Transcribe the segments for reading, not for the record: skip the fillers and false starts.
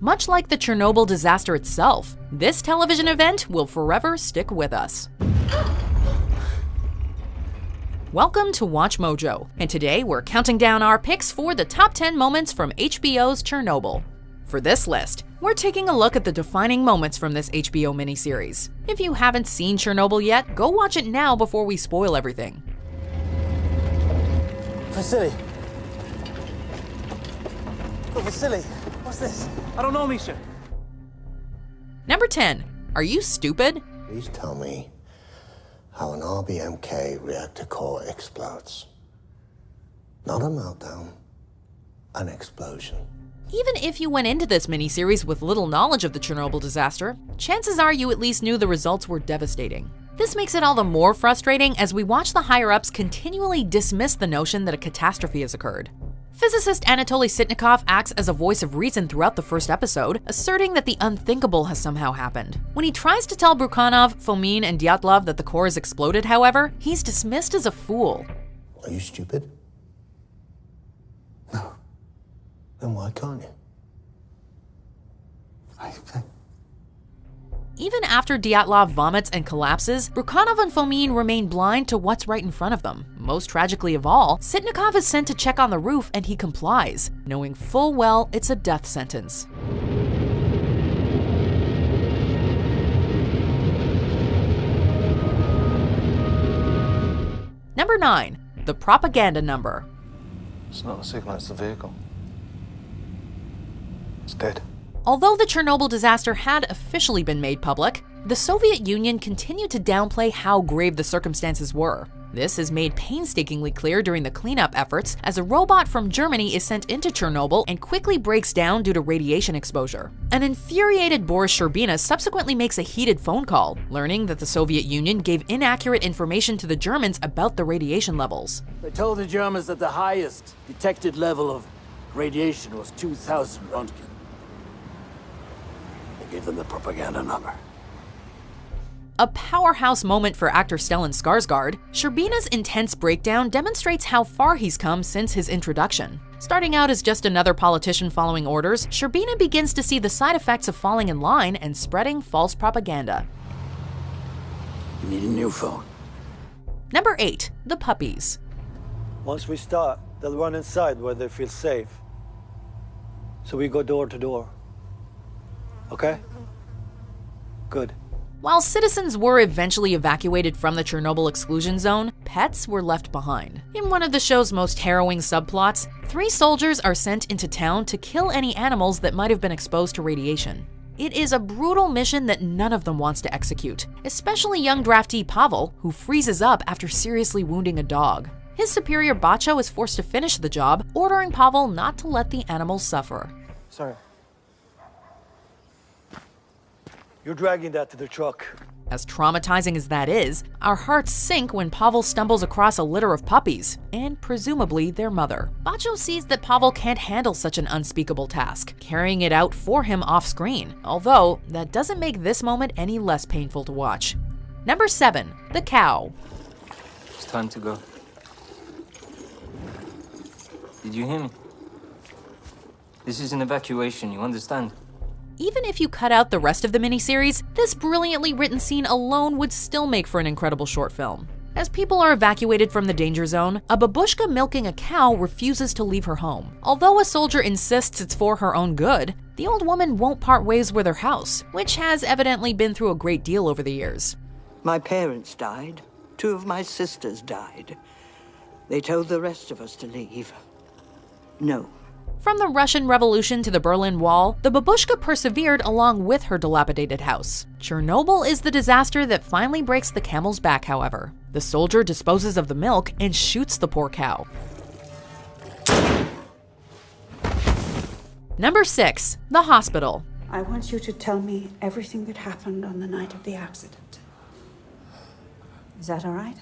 Much like the Chernobyl disaster itself, this television event will forever stick with us. Welcome to WatchMojo, and today we're counting down our picks for the top 10 moments from HBO's Chernobyl. For this list, we're taking a look at the defining moments from this HBO miniseries. If you haven't seen Chernobyl yet, go watch it now before we spoil everything. Vasily. Oh, Vasily, what's this? I don't know, Misha. Number 10. Are you stupid? Please tell me how an RBMK reactor core explodes. Not a meltdown, an explosion. Even if you went into this miniseries with little knowledge of the Chernobyl disaster, chances are you at least knew the results were devastating. This makes it all the more frustrating as we watch the higher-ups continually dismiss the notion that a catastrophe has occurred. Physicist Anatoly Sitnikov acts as a voice of reason throughout the first episode, asserting that the unthinkable has somehow happened. When he tries to tell Brukhanov, Fomin, and Dyatlov that the core has exploded, however, he's dismissed as a fool. Are you stupid? No. Then why can't you? Even after Dyatlov vomits and collapses, Brukhanov and Fomin remain blind to what's right in front of them. Most tragically of all, Sitnikov is sent to check on the roof and he complies, knowing full well it's a death sentence. Number 9. The propaganda number. It's not a signal, it's the vehicle. It's dead. Although the Chernobyl disaster had officially been made public, the Soviet Union continued to downplay how grave the circumstances were. This is made painstakingly clear during the cleanup efforts as a robot from Germany is sent into Chernobyl and quickly breaks down due to radiation exposure. An infuriated Boris Sherbina subsequently makes a heated phone call, learning that the Soviet Union gave inaccurate information to the Germans about the radiation levels. They told the Germans that the highest detected level of radiation was 2,000 Röntgen. They gave them the propaganda number. A powerhouse moment for actor Stellan Skarsgård, Sherbina's intense breakdown demonstrates how far he's come since his introduction. Starting out as just another politician following orders, Sherbina begins to see the side effects of falling in line and spreading false propaganda. You need a new phone. Number 8. The puppies. Once we start, they'll run inside where they feel safe. So we go door to door. Okay? Good. While citizens were eventually evacuated from the Chernobyl exclusion zone, pets were left behind. In one of the show's most harrowing subplots, 3 soldiers are sent into town to kill any animals that might have been exposed to radiation. It is a brutal mission that none of them wants to execute, especially young draftee Pavel, who freezes up after seriously wounding a dog. His superior Bacho is forced to finish the job, ordering Pavel not to let the animals suffer. Sorry. You're dragging that to the truck. As traumatizing as that is, our hearts sink when Pavel stumbles across a litter of puppies, and presumably their mother. Bacho sees that Pavel can't handle such an unspeakable task, carrying it out for him off-screen, although that doesn't make this moment any less painful to watch. Number 7. The cow. It's time to go. Did you hear me? This is an evacuation, you understand? Even if you cut out the rest of the miniseries, this brilliantly written scene alone would still make for an incredible short film. As people are evacuated from the danger zone, a babushka milking a cow refuses to leave her home. Although a soldier insists it's for her own good, the old woman won't part ways with her house, which has evidently been through a great deal over the years. My parents died. 2 of my sisters died. They told the rest of us to leave. No. From the Russian Revolution to the Berlin Wall, the babushka persevered along with her dilapidated house. Chernobyl is the disaster that finally breaks the camel's back, however. The soldier disposes of the milk and shoots the poor cow. Number 6. The hospital. I want you to tell me everything that happened on the night of the accident. Is that all right?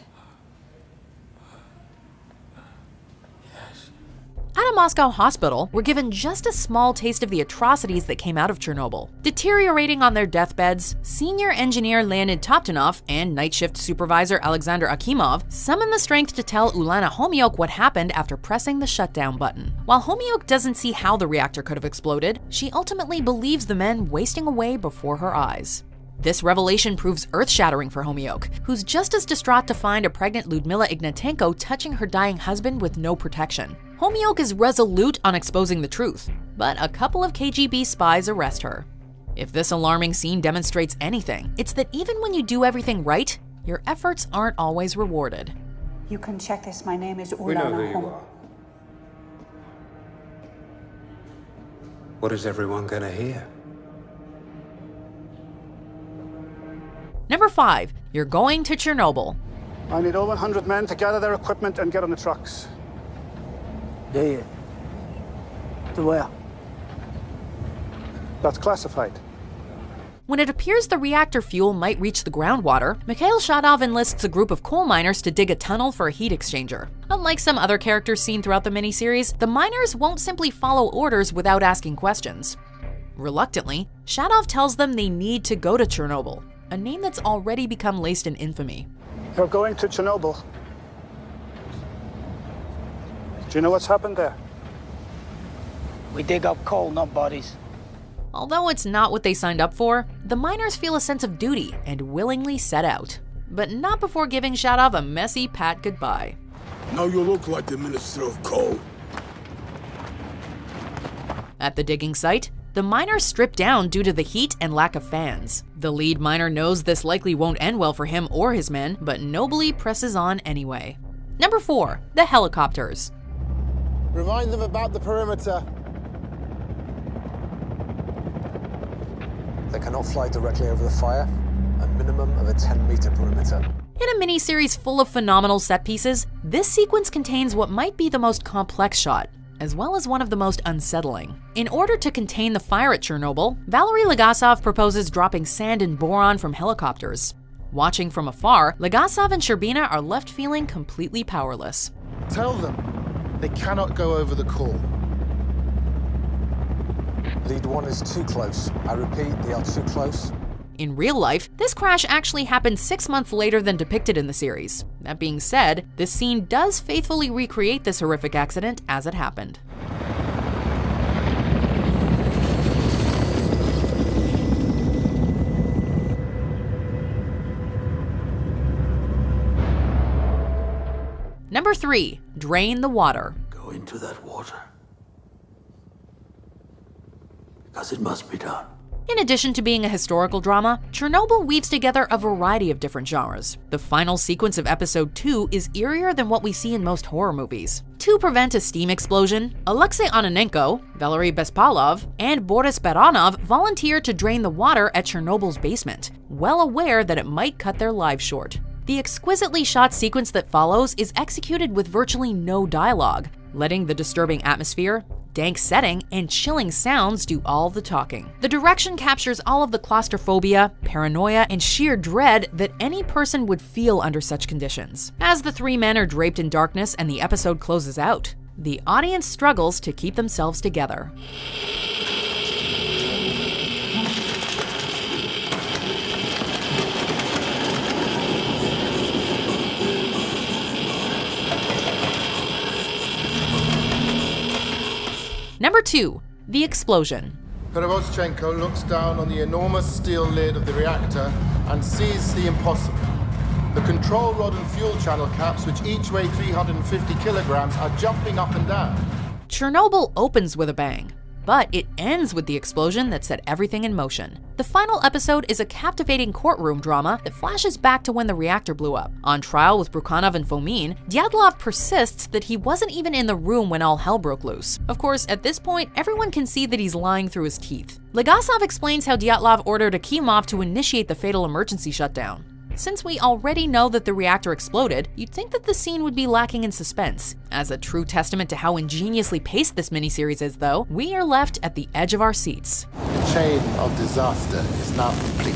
at a Moscow hospital were given just a small taste of the atrocities that came out of Chernobyl. Deteriorating on their deathbeds, senior engineer Leonid Toptunov and night shift supervisor Alexander Akimov summoned the strength to tell Ulana Homyuk what happened after pressing the shutdown button. While Homyuk doesn't see how the reactor could have exploded, she ultimately believes the men wasting away before her eyes. This revelation proves earth-shattering for Homyuk, who's just as distraught to find a pregnant Lyudmila Ignatenko touching her dying husband with no protection. Homyuk is resolute on exposing the truth, but a couple of KGB spies arrest her. If this alarming scene demonstrates anything, it's that even when you do everything right, your efforts aren't always rewarded. You can check this. My name is We know who Ulana you Hom. are. What is everyone gonna hear? Number 5. You're going to Chernobyl. I need all 100 men to gather their equipment and get on the trucks. Yeah. To where? That's classified. When it appears the reactor fuel might reach the groundwater, Mikhail Shadov enlists a group of coal miners to dig a tunnel for a heat exchanger. Unlike some other characters seen throughout the miniseries, the miners won't simply follow orders without asking questions. Reluctantly, Shadov tells them they need to go to Chernobyl, a name that's already become laced in infamy. You're going to Chernobyl. Do you know what's happened there? We dig up coal, not bodies. Although it's not what they signed up for, the miners feel a sense of duty and willingly set out. But not before giving Shadov a messy pat goodbye. Now you look like the Minister of Coal. At the digging site, the miners strip down due to the heat and lack of fans. The lead miner knows this likely won't end well for him or his men, but nobly presses on anyway. Number 4. The helicopters. Remind them about the perimeter. They cannot fly directly over the fire. A minimum of a 10-meter perimeter. In a miniseries full of phenomenal set pieces, this sequence contains what might be the most complex shot, as well as one of the most unsettling. In order to contain the fire at Chernobyl, Valery Legasov proposes dropping sand and boron from helicopters. Watching from afar, Legasov and Sherbina are left feeling completely powerless. Tell them they cannot go over the core. Lead 1 is too close. I repeat, they are too close. In real life, this crash actually happened 6 months later than depicted in the series. That being said, this scene does faithfully recreate this horrific accident as it happened. Number 3. Drain the water. Go into that water. Because it must be done. In addition to being a historical drama, Chernobyl weaves together a variety of different genres. The final sequence of episode 2 is eerier than what we see in most horror movies. To prevent a steam explosion, Alexei Onanenko, Valery Bespalov, and Boris Baranov volunteer to drain the water at Chernobyl's basement, well aware that it might cut their lives short. The exquisitely shot sequence that follows is executed with virtually no dialogue, letting the disturbing atmosphere, dank setting, and chilling sounds do all the talking. The direction captures all of the claustrophobia, paranoia, and sheer dread that any person would feel under such conditions. As the 3 men are draped in darkness and the episode closes out, the audience struggles to keep themselves together. Number 2. The explosion. Perevoschenko looks down on the enormous steel lid of the reactor and sees the impossible. The control rod and fuel channel caps, which each weigh 350 kilograms, are jumping up and down. Chernobyl opens with a bang, but it ends with the explosion that set everything in motion. The final episode is a captivating courtroom drama that flashes back to when the reactor blew up. On trial with Brukhanov and Fomin, Dyatlov persists that he wasn't even in the room when all hell broke loose. Of course, at this point, everyone can see that he's lying through his teeth. Legasov explains how Dyatlov ordered Akimov to initiate the fatal emergency shutdown. Since we already know that the reactor exploded, you'd think that the scene would be lacking in suspense. As a true testament to how ingeniously paced this miniseries is, though, we are left at the edge of our seats. The chain of disaster is now complete.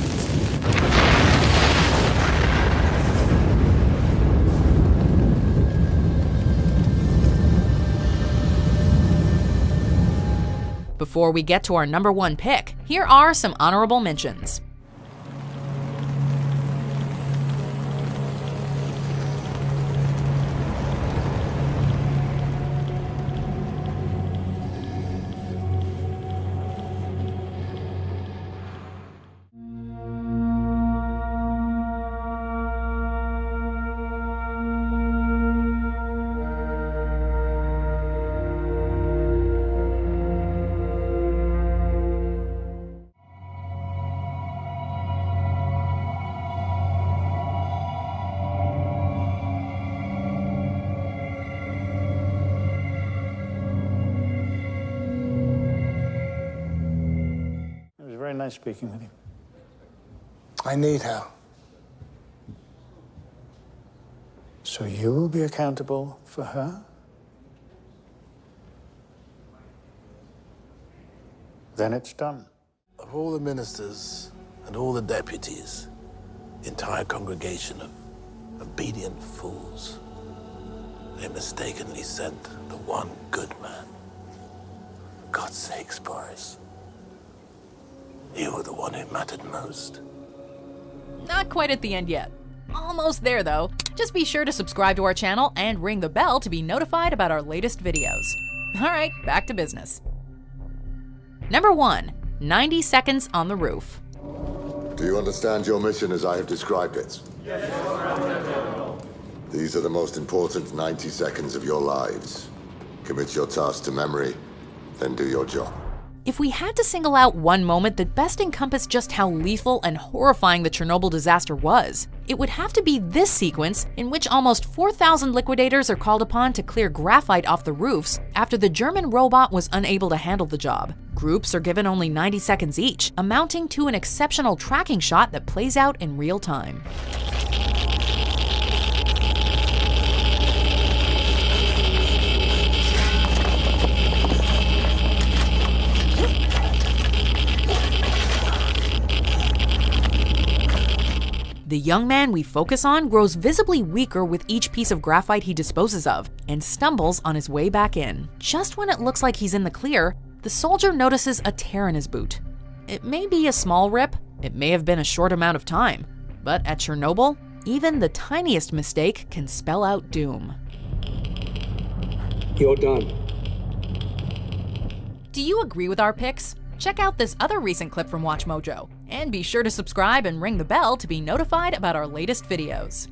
Before we get to our number 1 pick, here are some honorable mentions. Very nice speaking with you. I need her. So you will be accountable for her? Then it's done. Of all the ministers and all the deputies, the entire congregation of obedient fools, they mistakenly sent the one good man. For God's sakes, Boris. You were the one who mattered most. Not quite at the end yet. Almost there though. Just be sure to subscribe to our channel and ring the bell to be notified about our latest videos. Alright, back to business. Number 1, 90 Seconds on the Roof. Do you understand your mission as I have described it? Yes, General. These are the most important 90 seconds of your lives. Commit your task to memory, then do your job. If we had to single out one moment that best encompassed just how lethal and horrifying the Chernobyl disaster was, it would have to be this sequence in which almost 4,000 liquidators are called upon to clear graphite off the roofs after the German robot was unable to handle the job. Groups are given only 90 seconds each, amounting to an exceptional tracking shot that plays out in real time. The young man we focus on grows visibly weaker with each piece of graphite he disposes of and stumbles on his way back in. Just when it looks like he's in the clear, the soldier notices a tear in his boot. It may be a small rip, it may have been a short amount of time, but at Chernobyl, even the tiniest mistake can spell out doom. You're done. Do you agree with our picks? Check out this other recent clip from WatchMojo, and be sure to subscribe and ring the bell to be notified about our latest videos.